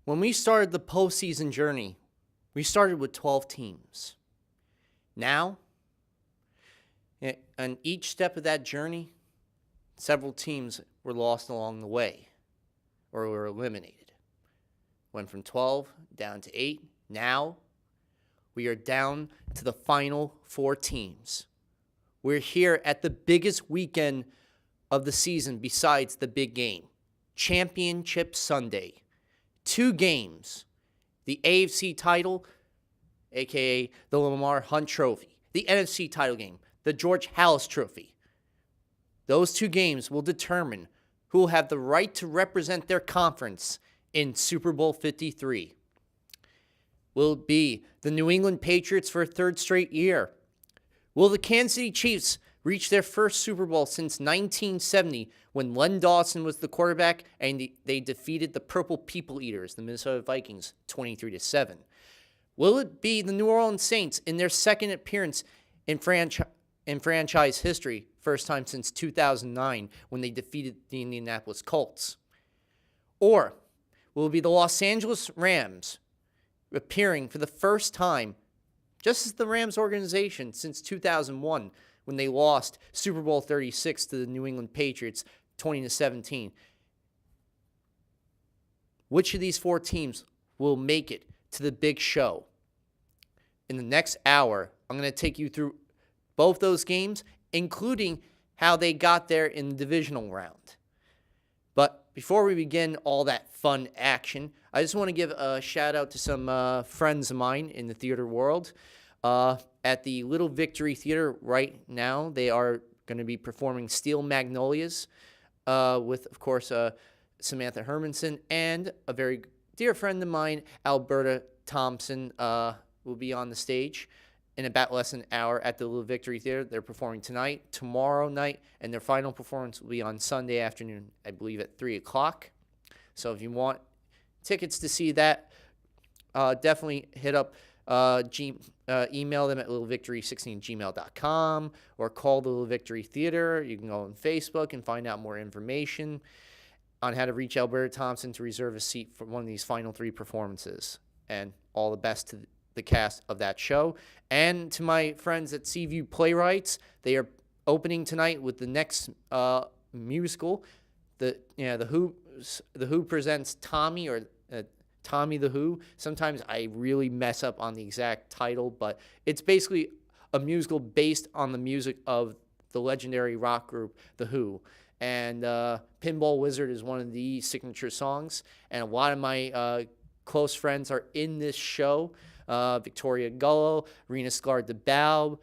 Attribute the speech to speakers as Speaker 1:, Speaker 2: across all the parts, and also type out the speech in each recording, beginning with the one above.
Speaker 1: When we started the postseason journey, we started with 12 teams. Now, on each step of that journey, several teams were lost along the way or were eliminated. Went from 12 down to 8. Now, we are down to the final 4 teams. We're here at the biggest weekend of the season besides the big game, Championship Sunday. 2 games, the AFC title, a.k.a. the Lamar Hunt Trophy, the NFC title game, the George Halas Trophy. Those 2 games will determine who will have the right to represent their conference in Super Bowl 53. Will it be the New England Patriots for a 3rd straight year? Will the Kansas City Chiefs reach their first Super Bowl since 1970 when Len Dawson was the quarterback and they defeated the Purple People Eaters, the Minnesota Vikings, 23-7? Will it be the New Orleans Saints in their second appearance in franchise history, first time since 2009 when they defeated the Indianapolis Colts? Or will it be the Los Angeles Rams appearing for the first time, just as the Rams organization, since 2001 when they lost Super Bowl 36 to the New England Patriots 20-17? Which of these 4 teams will make it to the big show? In the next hour, I'm going to take you through both those games, including how they got there in the divisional round. But before we begin all that fun action, I just want to give a shout out to some friends of mine in the theater world. At the Little Victory Theater right now, they are going to be performing Steel Magnolias with, of course, Samantha Hermanson, and a very dear friend of mine, Alberta Thompson, will be on the stage in about less than an hour at the Little Victory Theater. They're performing tonight, tomorrow night, and their final performance will be on Sunday afternoon, I believe at 3 o'clock. So if you want tickets to see that, definitely hit up email them at littlevictory16@gmail.com or call the Little Victory Theater. You can go on Facebook and find out more information on how to reach Alberta Thompson to reserve a seat for one of these final 3 performances. And all the best to the cast of that show. And to my friends at Seaview Playwrights, they are opening tonight with the next musical. The Who presents Tommy, or Tommy the Who. Sometimes I really mess up on the exact title, but it's basically a musical based on the music of the legendary rock group The Who. And Pinball Wizard is one of the signature songs, and a lot of my close friends are in this show. Victoria Gullo, Rena Sklar-DeBaub,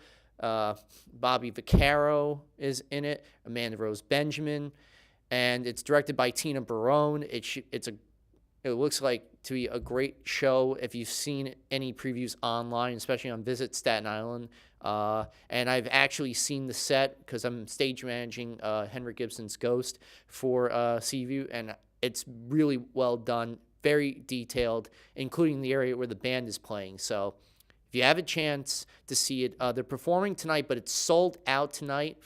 Speaker 1: Bobby Vaccaro is in it, Amanda Rose Benjamin, and it's directed by Tina Barone. It looks like to be a great show if you've seen any previews online, especially on Visit Staten Island. And I've actually seen the set because I'm stage managing Henrik Gibson's Ghost for Seaview, and it's really well done. Very detailed, including the area where the band is playing. So if you have a chance to see it, they're performing tonight, but it's sold out tonight,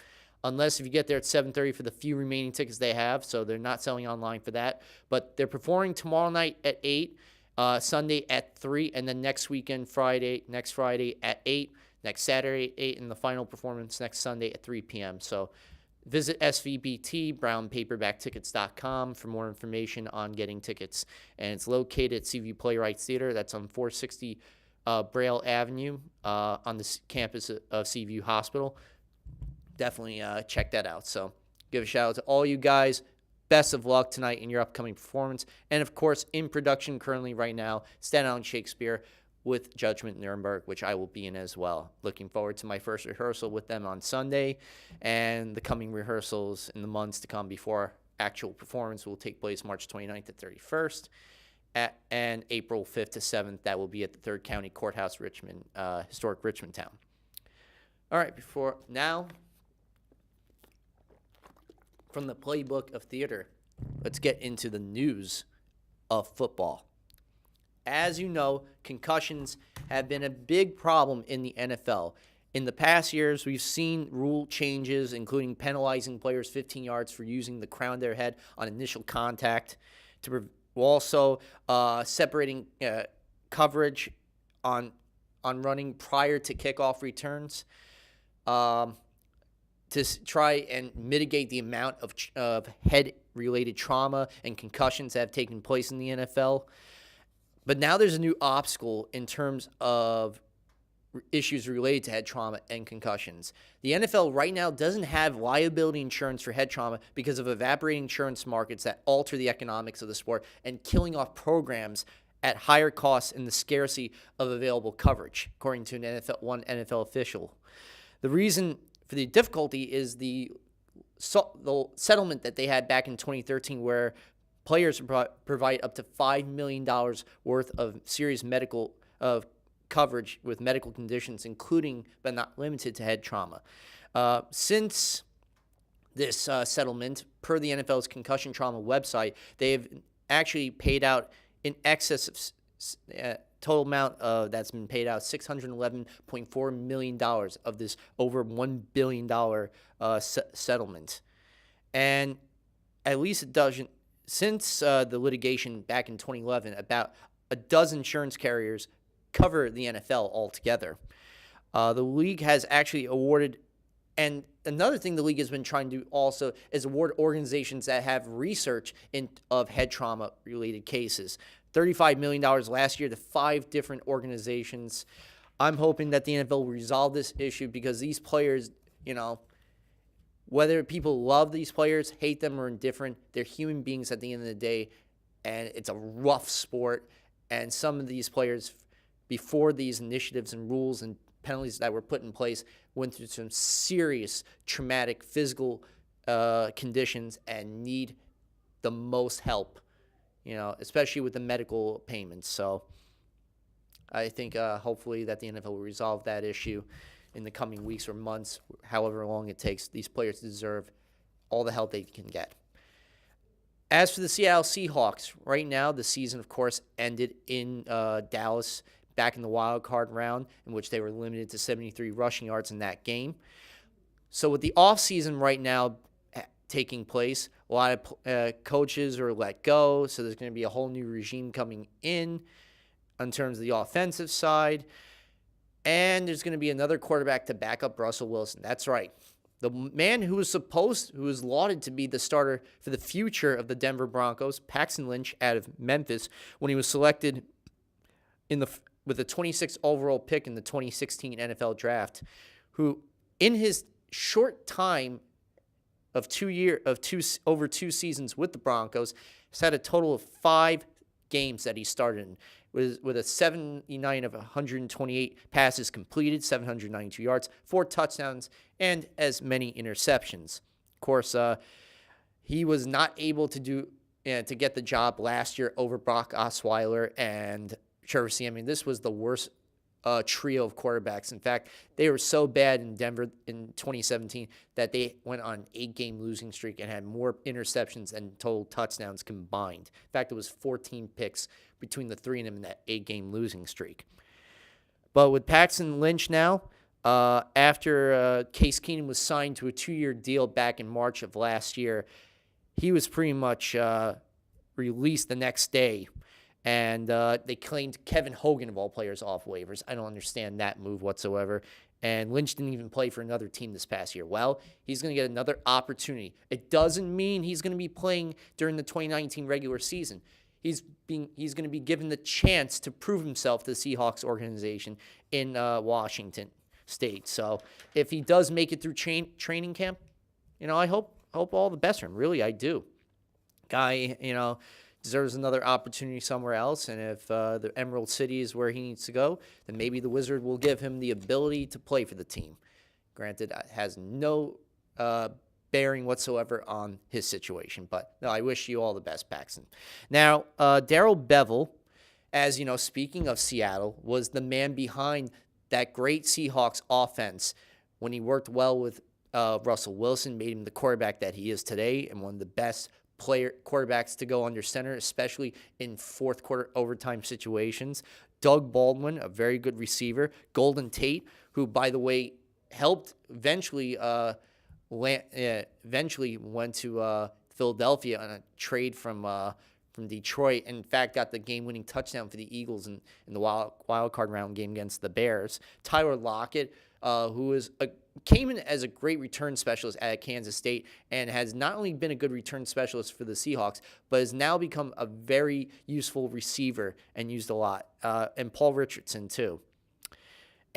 Speaker 1: unless if you get there at 7:30 for the few remaining tickets they have. So they're not selling online for that. But they're performing tomorrow night at 8, Sunday at 3, and then next Friday at 8, next Saturday at 8, and the final performance next Sunday at 3 p.m. So visit SVBT, brownpaperbacktickets.com for more information on getting tickets. And it's located at Seaview Playwrights Theater. That's on 460 Braille Avenue on the campus of Seaview Hospital. Definitely check that out. So give a shout out to all you guys. Best of luck tonight in your upcoming performance. And, of course, in production currently right now, Staten Island Shakespeare with Judgment Nuremberg, which I will be in as well. Looking forward to my first rehearsal with them on Sunday, and the coming rehearsals in the months to come before actual performance will take place March 29th to 31st, and April 5th to 7th. That will be at the 3rd County Courthouse, Richmond, historic Richmond Town. All right, from the playbook of theater, let's get into the news of football. As you know, concussions have been a big problem in the NFL. In the past years, we've seen rule changes, including penalizing players 15 yards for using the crown of their head on initial contact, We're also separating coverage on running prior to kickoff returns to try and mitigate the amount of head-related trauma and concussions that have taken place in the NFL. But now there's a new obstacle in terms of issues related to head trauma and concussions. The NFL right now doesn't have liability insurance for head trauma because of evaporating insurance markets that alter the economics of the sport and killing off programs at higher costs in the scarcity of available coverage, according to one NFL official. The reason for the difficulty is the settlement that they had back in 2013 where players provide up to $5 million worth of serious medical coverage with medical conditions, including but not limited to head trauma. Since this settlement, per the NFL's concussion trauma website, they've actually paid out in excess of total amount that's been paid out $611.4 million of this over $1 billion settlement. And at least it doesn't. Since the litigation back in 2011, about a dozen insurance carriers cover the NFL altogether. The league has actually awarded, and another thing the league has been trying to do also is award organizations that have research of head trauma related cases. $35 million last year to 5 different organizations. I'm hoping that the NFL will resolve this issue because these players, whether people love these players, hate them, or indifferent, they're human beings at the end of the day, and it's a rough sport. And some of these players, before these initiatives and rules and penalties that were put in place, went through some serious traumatic physical conditions and need the most help, especially with the medical payments. So I think hopefully that the NFL will resolve that issue in the coming weeks or months, however long it takes. These players deserve all the help they can get. As for the Seattle Seahawks, right now the season, of course, ended in Dallas back in the wild card round, in which they were limited to 73 rushing yards in that game. So with the offseason right now taking place, a lot of coaches are let go, so there's going to be a whole new regime coming in terms of the offensive side. And there's going to be another quarterback to back up Russell Wilson. That's right. The man who was lauded to be the starter for the future of the Denver Broncos, Paxton Lynch out of Memphis, when he was selected with the 26th overall pick in the 2016 NFL Draft, who in his short time of over 2 seasons with the Broncos has had a total of 5 games that he started in, with a 79 of 128 passes completed, 792 yards, 4 touchdowns, and as many interceptions. Of course, he was not able to get the job last year over Brock Osweiler and Trevor Siemian. This was the worst trio of quarterbacks. In fact, they were so bad in Denver in 2017 that they went on an 8-game losing streak and had more interceptions than total touchdowns combined. In fact, it was 14 picks between the 3 of them in that 8-game losing streak. But with Paxton Lynch now, after Case Keenum was signed to a 2-year deal back in March of last year, he was pretty much released the next day. And they claimed Kevin Hogan, of all players, off waivers. I don't understand that move whatsoever. And Lynch didn't even play for another team this past year. Well, he's going to get another opportunity. It doesn't mean he's going to be playing during the 2019 regular season. He's going to be given the chance to prove himself to the Seahawks organization in Washington State. So if he does make it through training camp, I hope all the best for him. Really, I do. Guy, deserves another opportunity somewhere else, and if the Emerald City is where he needs to go, then maybe the Wizard will give him the ability to play for the team. Granted, it has no bearing whatsoever on his situation, but no, I wish you all the best, Paxton. Now, Darrell Bevell, as you know, speaking of Seattle, was the man behind that great Seahawks offense when he worked well with Russell Wilson, made him the quarterback that he is today, and one of the best quarterbacks to go under center, especially in fourth quarter overtime situations. Doug Baldwin, a very good receiver. Golden Tate, who, by the way, helped eventually went to Philadelphia on a trade from from Detroit. And in fact, got the game-winning touchdown for the Eagles in the wild card round game against the Bears. Tyler Lockett, who came in as a great return specialist at Kansas State and has not only been a good return specialist for the Seahawks, but has now become a very useful receiver and used a lot. And Paul Richardson, too.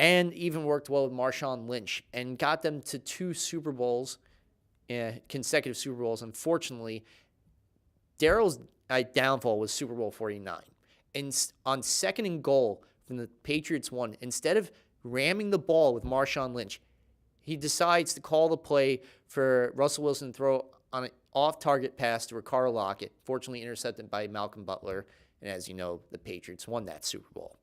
Speaker 1: And even worked well with Marshawn Lynch and got them to 2 Super Bowls, consecutive Super Bowls. Unfortunately, Daryl's downfall was Super Bowl 49. And on 2nd and goal from the Patriots 1, instead of ramming the ball with Marshawn Lynch, he decides to call the play for Russell Wilson to throw on an off-target pass to Ricardo Lockett, fortunately intercepted by Malcolm Butler. And as you know, the Patriots won that Super Bowl.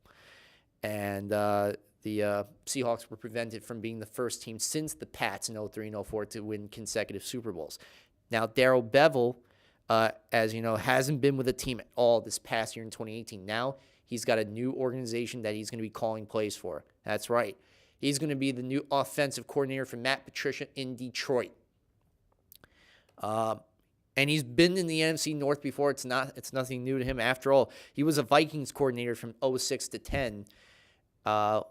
Speaker 1: And the Seahawks were prevented from being the first team since the Pats in 03 and 04 to win consecutive Super Bowls. Now, Darrell Bevell, as you know, hasn't been with a team at all this past year in 2018. Now he's got a new organization that he's going to be calling plays for. That's right. He's going to be the new offensive coordinator for Matt Patricia in Detroit. And he's been in the NFC North before. It's nothing new to him. After all, he was a Vikings coordinator from 06 to 10. I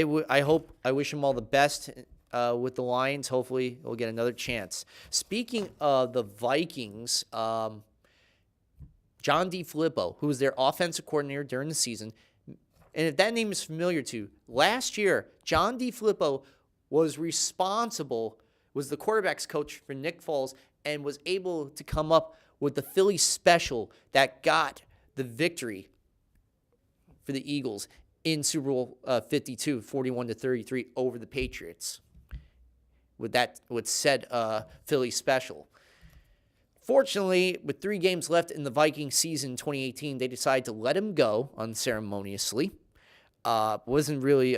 Speaker 1: wish him all the best with the Lions. Hopefully, he'll get another chance. Speaking of the Vikings, John DeFilippo, who was their offensive coordinator during the season, and if that name is familiar to you, last year, John DeFilippo was the quarterback's coach for Nick Foles and was able to come up with the Philly special that got the victory for the Eagles in Super Bowl 52, 41-33 over the Patriots. With said Philly special. Fortunately, with 3 games left in the Vikings season in 2018, they decided to let him go unceremoniously. Wasn't really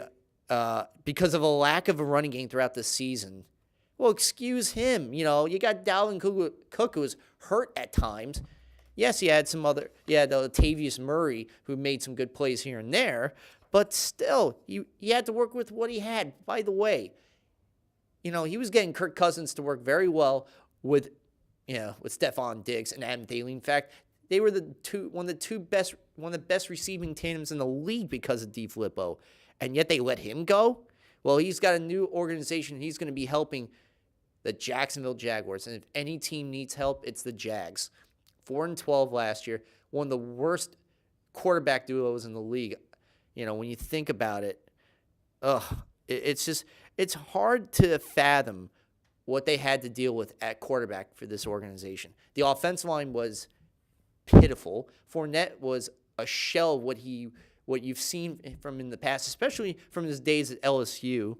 Speaker 1: because of a lack of a running game throughout the season. Well, excuse him. You know, you got Dalvin Cook, who was hurt at times. Yes, he had Latavius Murray, who made some good plays here and there. But still, he had to work with what he had. By the way, you know, he was getting Kirk Cousins to work very well with Stephon Diggs and Adam Thielen. In fact, they were one of the best receiving tandems in the league because of DeFilippo, and yet they let him go. Well, he's got a new organization. He's going to be helping the Jacksonville Jaguars, and if any team needs help, it's the Jags. 4-12 last year, one of the worst quarterback duos in the league. You know, when you think about it, it's hard to fathom what they had to deal with at quarterback for this organization. The offensive line was pitiful. Fournette was a shell of what you've seen from in the past, especially from his days at LSU.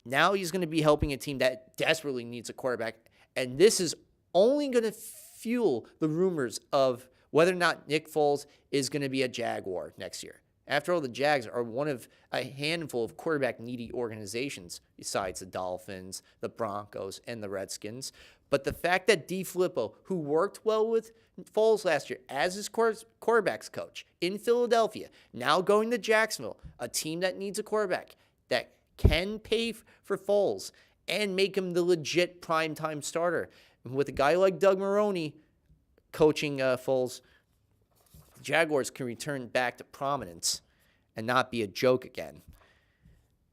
Speaker 1: Now he's going to be helping a team that desperately needs a quarterback, and this is only going to fuel the rumors of whether or not Nick Foles is going to be a Jaguar next year. After all, the Jags are one of a handful of quarterback-needy organizations besides the Dolphins, the Broncos, and the Redskins. But the fact that DeFilippo, who worked well with Foles last year as his quarterback's coach in Philadelphia, now going to Jacksonville, a team that needs a quarterback that can pay for Foles and make him the legit primetime starter. And with a guy like Doug Marrone coaching Foles, the Jaguars can return back to prominence and not be a joke again.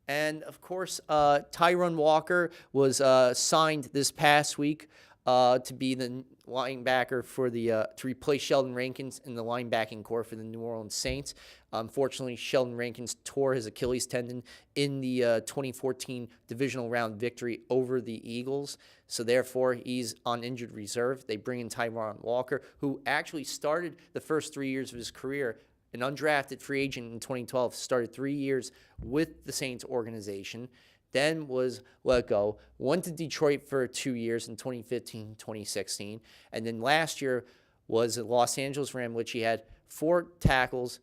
Speaker 1: And, of course, Tyron Walker was signed this past week to be the linebacker for to replace Sheldon Rankins in the linebacking core for the New Orleans Saints. Unfortunately, Sheldon Rankins tore his Achilles tendon in the 2014 divisional round victory over the Eagles. So, therefore, he's on injured reserve. They bring in Tyron Walker, who actually started the first 3 years of his career, an undrafted free agent in 2012, started 3 years with the Saints organization, then was let go, went to Detroit for 2 years in 2015, 2016, and then last year was at Los Angeles Rams, which he had 4 tackles,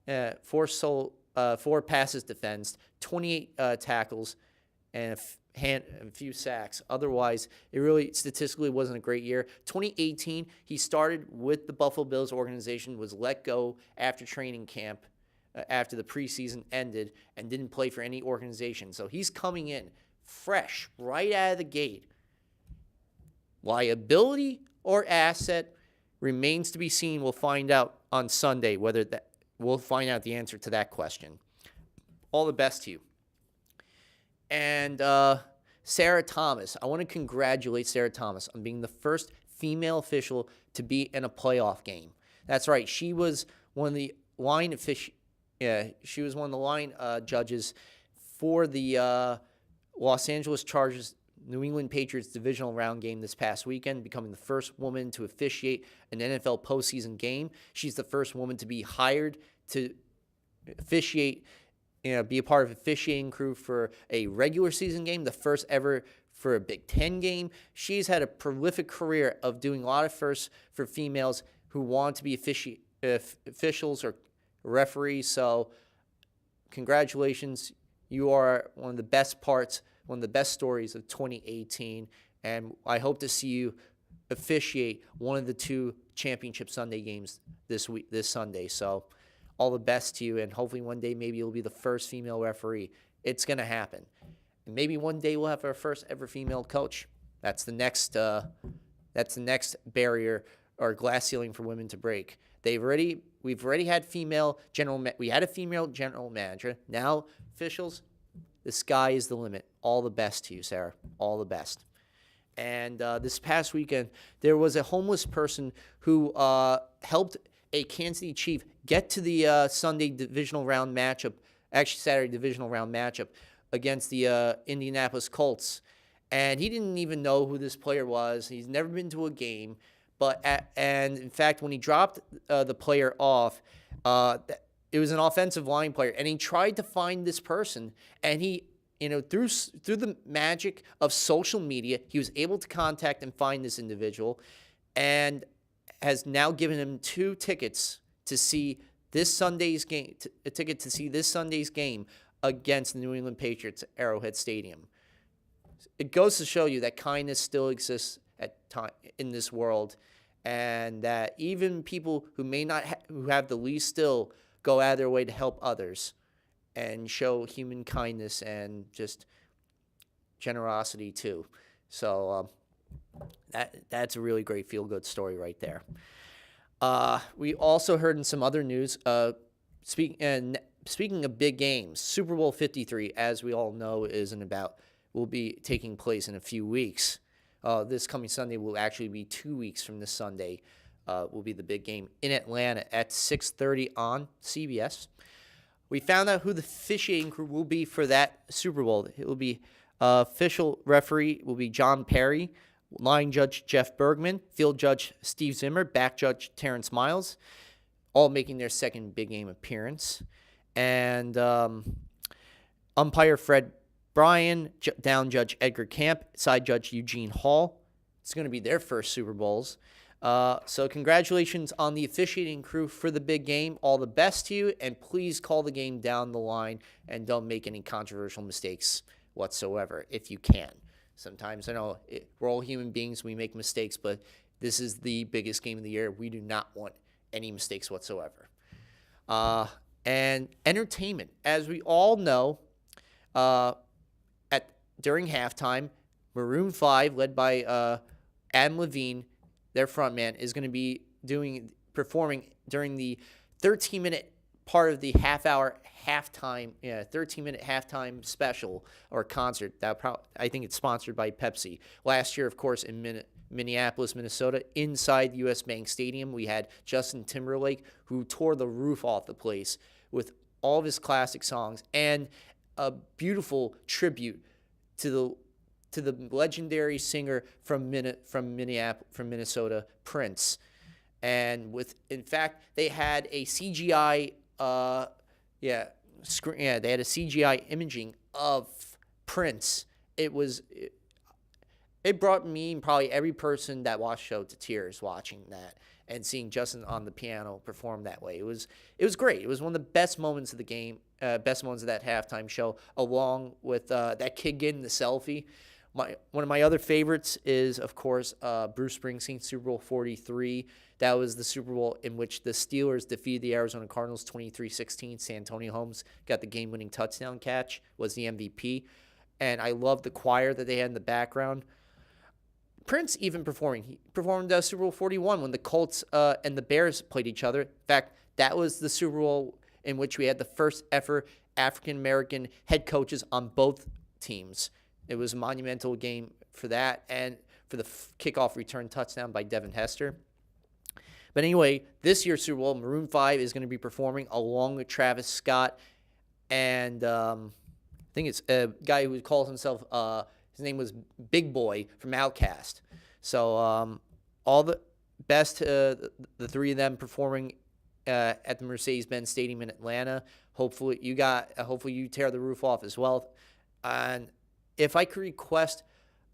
Speaker 1: 4 passes defensed, 28 tackles, and a few sacks. Otherwise, it really statistically wasn't a great year. 2018, he started with the Buffalo Bills organization, was let go after training camp, after the preseason ended, and didn't play for any organization. So he's coming in fresh, right out of the gate. Liability or asset, remains to be seen. We'll find out on Sunday we'll find out the answer to that question. All the best to you. And Sarah Thomas, I want to congratulate Sarah Thomas on being the first female official to be in a playoff game. That's right. She was one of the line judges for the Los Angeles Chargers New England Patriots divisional round game this past weekend, becoming the first woman to officiate an NFL postseason game. She's the first woman to be hired to officiate, be a part of officiating crew for a regular season game, the first ever for a Big Ten game. She's had a prolific career of doing a lot of firsts for females who want to be officials or referees. So congratulations. You are one of the best stories of 2018, and I hope to see you officiate one of the 2 championship Sunday games this Sunday. So all the best to you, and hopefully one day maybe you'll be the first female referee. It's going to happen. And maybe one day we'll have our first ever female coach. That's the next barrier or glass ceiling for women to break. We've already had we had a female general manager. Now officials, the sky is the limit. All the best to you, Sarah. All the best. And this past weekend, there was a homeless person who helped a Kansas City Chief get to the Saturday divisional round matchup against the Indianapolis Colts. And he didn't even know who this player was. He's never been to a game. And in fact, when he dropped the player off, it was an offensive line player, and he tried to find this person, and he, through the magic of social media, he was able to contact and find this individual, and has now given him 2 tickets to see this Sunday's game, against the New England Patriots at Arrowhead Stadium. It goes to show you that kindness still exists in this world, and that even people who may not who have the least still go out of their way to help others and show human kindness and just generosity too. So that's a really great feel-good story right there. We also heard in some other news, speaking of big games, Super Bowl 53, as we all know, will be taking place in a few weeks. This coming Sunday will actually be 2 weeks from this Sunday. Will be the big game in Atlanta at 6:30 on CBS. We found out who the officiating crew will be for that Super Bowl. It will be official referee will be John Perry, line judge Jeff Bergman, field judge Steve Zimmer, back judge Terrence Miles, all making their second big game appearance. And umpire Fred Bryan, down judge Edgar Camp, side judge Eugene Hall. It's going to be their first Super Bowls. So congratulations on the officiating crew for the big game. All the best to you, and please call the game down the line and don't make any controversial mistakes whatsoever if you can. Sometimes, I know we're all human beings, we make mistakes, but this is the biggest game of the year. We do not want any mistakes whatsoever. And entertainment. As we all know, during halftime, Maroon 5, led by Adam Levine, their frontman, is going to be performing during the 13-minute part of the 13-minute halftime special or concert. I think it's sponsored by Pepsi. Last year, of course, in Minneapolis, Minnesota, inside U.S. Bank Stadium, we had Justin Timberlake, who tore the roof off the place with all of his classic songs and a beautiful tribute to the legendary singer from Minnesota, Prince. And in fact, they had a CGI they had a CGI imaging of Prince. It brought me and probably every person that watched the show to tears watching that and seeing Justin on the piano perform that way. It was great. It was one of the best moments of the game, best moments of that halftime show, along with that kid getting the selfie. One of my other favorites is, of course, Bruce Springsteen, Super Bowl 43. That was the Super Bowl in which the Steelers defeated the Arizona Cardinals 23-16. Santonio Holmes got the game-winning touchdown catch, was the MVP. And I love the choir that they had in the background. Prince even performing. He performed Super Bowl 41 when the Colts and the Bears played each other. In fact, that was the Super Bowl in which we had the first ever African-American head coaches on both teams. It was a monumental game for that and for the kickoff return touchdown by Devin Hester. But anyway, this year's Super Bowl, Maroon 5 is going to be performing along with Travis Scott and I think it's a guy who calls himself, his name was Big Boy from Outkast. So all the best, the three of them performing at the Mercedes-Benz Stadium in Atlanta. Hopefully you tear the roof off as well. And if I could request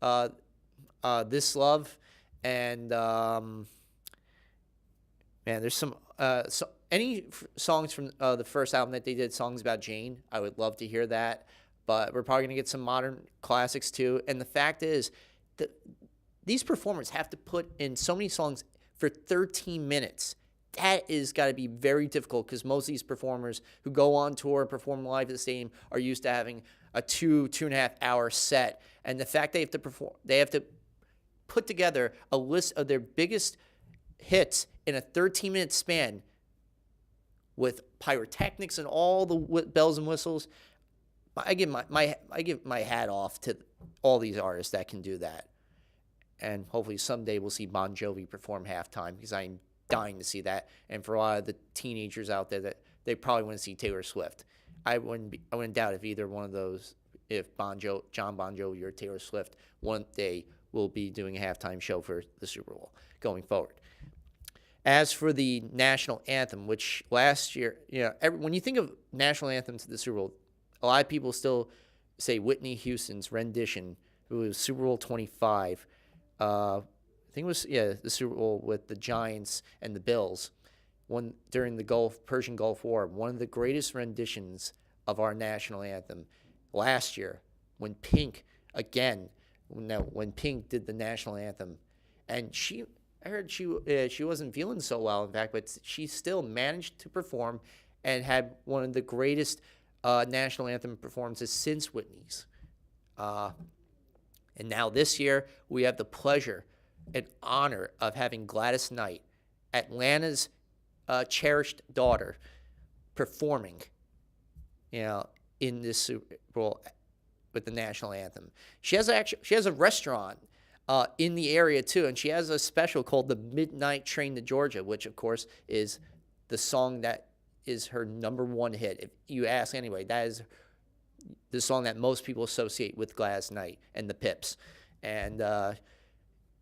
Speaker 1: This Love and there's some any songs from the first album that they did, songs about Jane, I would love to hear that. But we're probably going to get some modern classics too. And the fact is that these performers have to put in so many songs for 13 minutes. That is got to be very difficult because most of these performers who go on tour and perform live at the stadium are used to having a 2.5 hour set. And the fact they have to put together a list of their biggest hits in a 13-minute span with pyrotechnics and all the bells and whistles. I give my hat off to all these artists that can do that. And hopefully someday we'll see Bon Jovi perform halftime because I'm dying to see that. And for a lot of the teenagers out there, that they probably want to see Taylor Swift. I wouldn't doubt if either one of those, if John Bon Jovi or Taylor Swift, one day will be doing a halftime show for the Super Bowl going forward. As for the national anthem, which last year, when you think of national anthems at the Super Bowl, a lot of people still say Whitney Houston's rendition. It was Super Bowl 25. I think it was the Super Bowl with the Giants and the Bills, one during the Persian Gulf War. One of the greatest renditions of our national anthem last year when Pink did the national anthem, and I heard she wasn't feeling so well, in fact, but she still managed to perform and had one of the greatest national anthem performances since Whitney's. And now this year, we have the pleasure and honor of having Gladys Knight, Atlanta's cherished daughter, performing, in this Super Bowl with the national anthem. She has a restaurant in the area too, and she has a special called the Midnight Train to Georgia, which of course is the song that is her number one hit. If you ask anyway, that is the song that most people associate with Gladys Knight and the Pips. And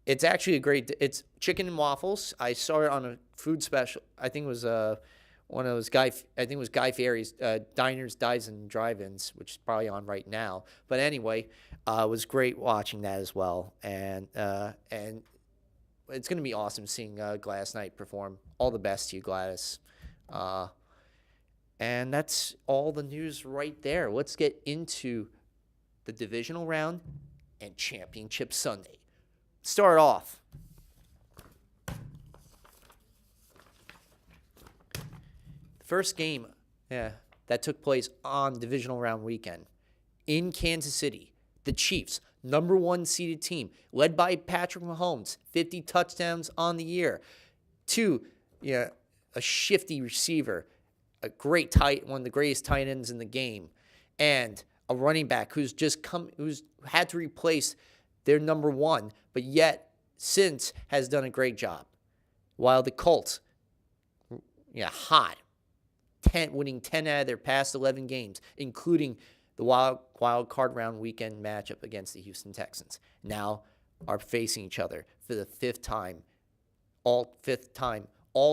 Speaker 1: it's actually it's chicken and waffles. I saw it on a food special. I think it was one of those Guy Fieri's Diners, Dives, and Drive-Ins, which is probably on right now. But anyway, it was great watching that as well. And it's going to be awesome seeing Gladys Knight perform. All the best to you, Gladys. And that's all the news right there. Let's get into the divisional round and Championship Sunday. Start off. The first game that took place on divisional round weekend in Kansas City. The Chiefs, number one seeded team, led by Patrick Mahomes, 50 touchdowns on the year. A shifty receiver, a great one of the greatest tight ends in the game, and a running back who's had to replace their number one, but yet since has done a great job. While the Colts, hot, winning 10 out of their past 11 games, including the wild card round weekend matchup against the Houston Texans, now are facing each other for the fifth time all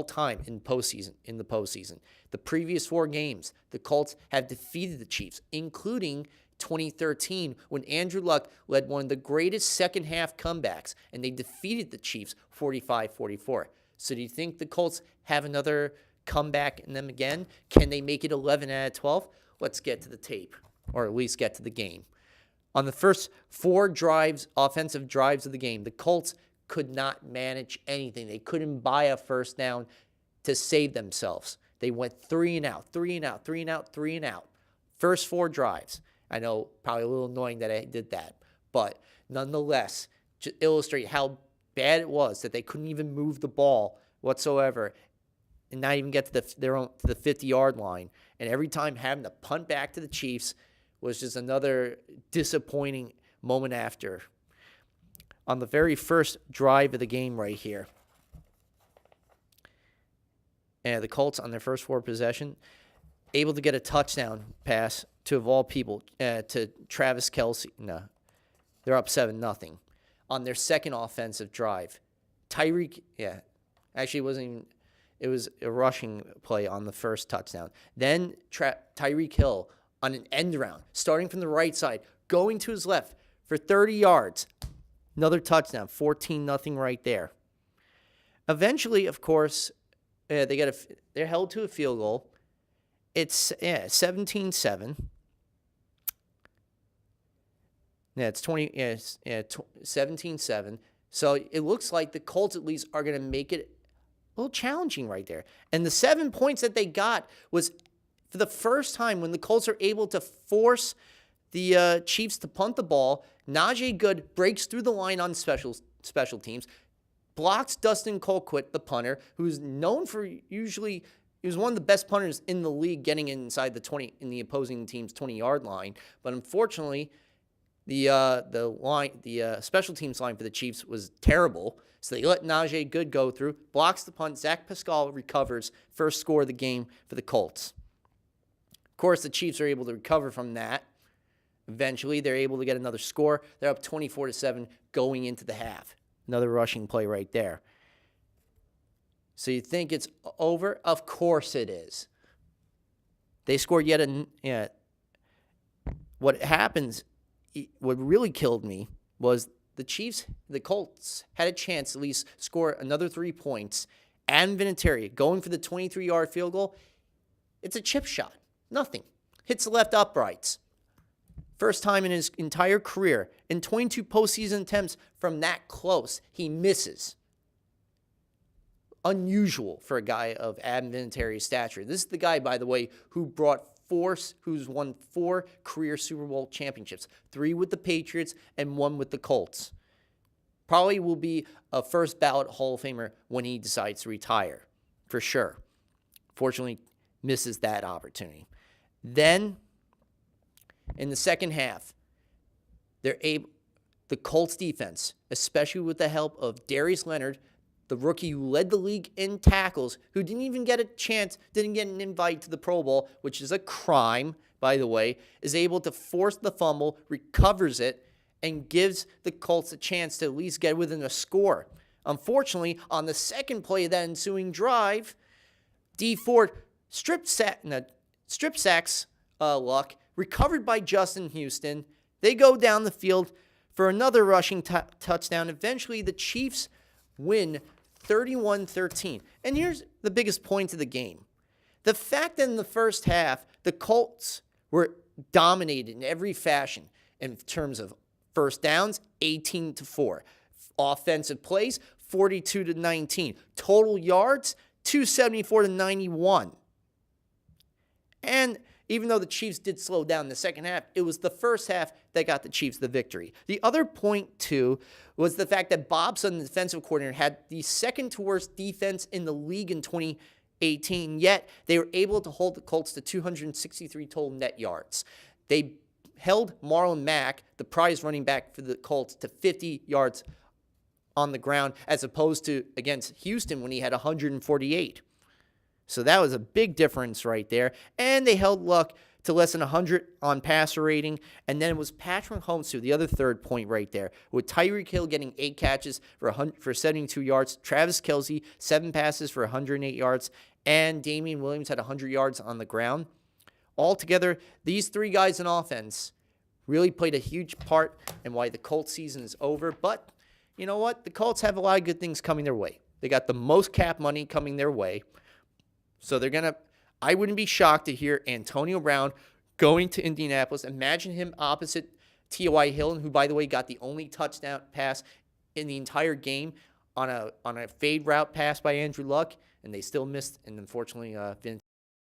Speaker 1: time in the postseason. The previous 4 games, the Colts have defeated the Chiefs, including 2013 when Andrew Luck led one of the greatest second half comebacks, and they defeated the Chiefs 45-44. So do you think the Colts have another comeback in them again? Can they make it 11 out of 12? Let's get to the tape, or at least get to the game. On the first 4 offensive drives of the game, the Colts could not manage anything. They couldn't buy a first down to save themselves. They went 3 and out, 3 and out, 3 and out, 3 and out. First 4 drives. I know, probably a little annoying that I did that, but nonetheless, to illustrate how bad it was that they couldn't even move the ball whatsoever and not even get to the 50-yard line. And every time having to punt back to the Chiefs was just another disappointing moment after. On the very first drive of the game right here, and the Colts on their first 4 possession, able to get a touchdown pass to, of all people, to Travis Kelce. No, they're up 7-0. On their second offensive drive, actually it wasn't even, it was a rushing play on the first touchdown. Then Tyreek Hill on an end around, starting from the right side, going to his left for 30 yards. Another touchdown, 14-0 right there. Eventually, of course, they're held to a field goal. It's 17-7. Yeah, it's 17-7. So it looks like the Colts at least are going to make it a little challenging right there. And the 7 points that they got was for the first time when the Colts are able to force the Chiefs to punt the ball. Najee Good breaks through the line on special teams, blocks Dustin Colquitt, the punter, who's known for he was one of the best punters in the league, getting inside the opposing team's 20-yard line. But unfortunately, the special teams line for the Chiefs was terrible. So they let Najee Good go through, blocks the punt. Zach Pascal recovers, first score of the game for the Colts. Of course, the Chiefs are able to recover from that. Eventually, they're able to get another score. They're up 24-7 going into the half. Another rushing play right there. So you think it's over? Of course it is. They scored what happens, what really killed me was the Colts had a chance to at least score another 3 points. Adam Vinatieri going for the 23-yard field goal. It's a chip shot. Nothing. Hits the left uprights. First time in his entire career, in 22 postseason attempts from that close, he misses. Unusual for a guy of Adam Vinatieri's stature. This is the guy, by the way, who's won 4 career Super Bowl championships, 3 with the Patriots and 1 with the Colts. Probably will be a first ballot Hall of Famer when he decides to retire, for sure. Fortunately, misses that opportunity. Then, in the second half, the Colts defense, especially with the help of Darius Leonard, the rookie who led the league in tackles, who didn't even get a chance, didn't get an invite to the Pro Bowl, which is a crime, by the way, is able to force the fumble, recovers it, and gives the Colts a chance to at least get within a score. Unfortunately, on the second play of that ensuing drive, D Ford strip sacks Luck, recovered by Justin Houston. They go down the field for another rushing touchdown. Eventually, the Chiefs win 31-13. And here's the biggest point of the game. The fact that in the first half, the Colts were dominated in every fashion in terms of first downs, 18-4. Offensive plays, 42-19. Total yards, 274-91. And even though the Chiefs did slow down in the second half, it was the first half that got the Chiefs the victory. The other point, too, was the fact that Bob Sutton, the defensive coordinator, had the second to worst defense in the league in 2018, yet they were able to hold the Colts to 263 total net yards. They held Marlon Mack, the prize running back for the Colts, to 50 yards on the ground, as opposed to against Houston when he had 148. So that was a big difference right there. And they held Luck to less than 100 on passer rating. And then it was Patrick Mahomes, the other third point right there, with Tyreek Hill getting 8 catches for 72 yards. Travis Kelce, 7 passes for 108 yards. And Damian Williams had 100 yards on the ground. Altogether, these 3 guys in offense really played a huge part in why the Colts season is over. But you know what? The Colts have a lot of good things coming their way. They got the most cap money coming their way. So I wouldn't be shocked to hear Antonio Brown going to Indianapolis. Imagine him opposite T.Y. Hilton, who, by the way, got the only touchdown pass in the entire game on a fade route pass by Andrew Luck, and they still missed. And unfortunately,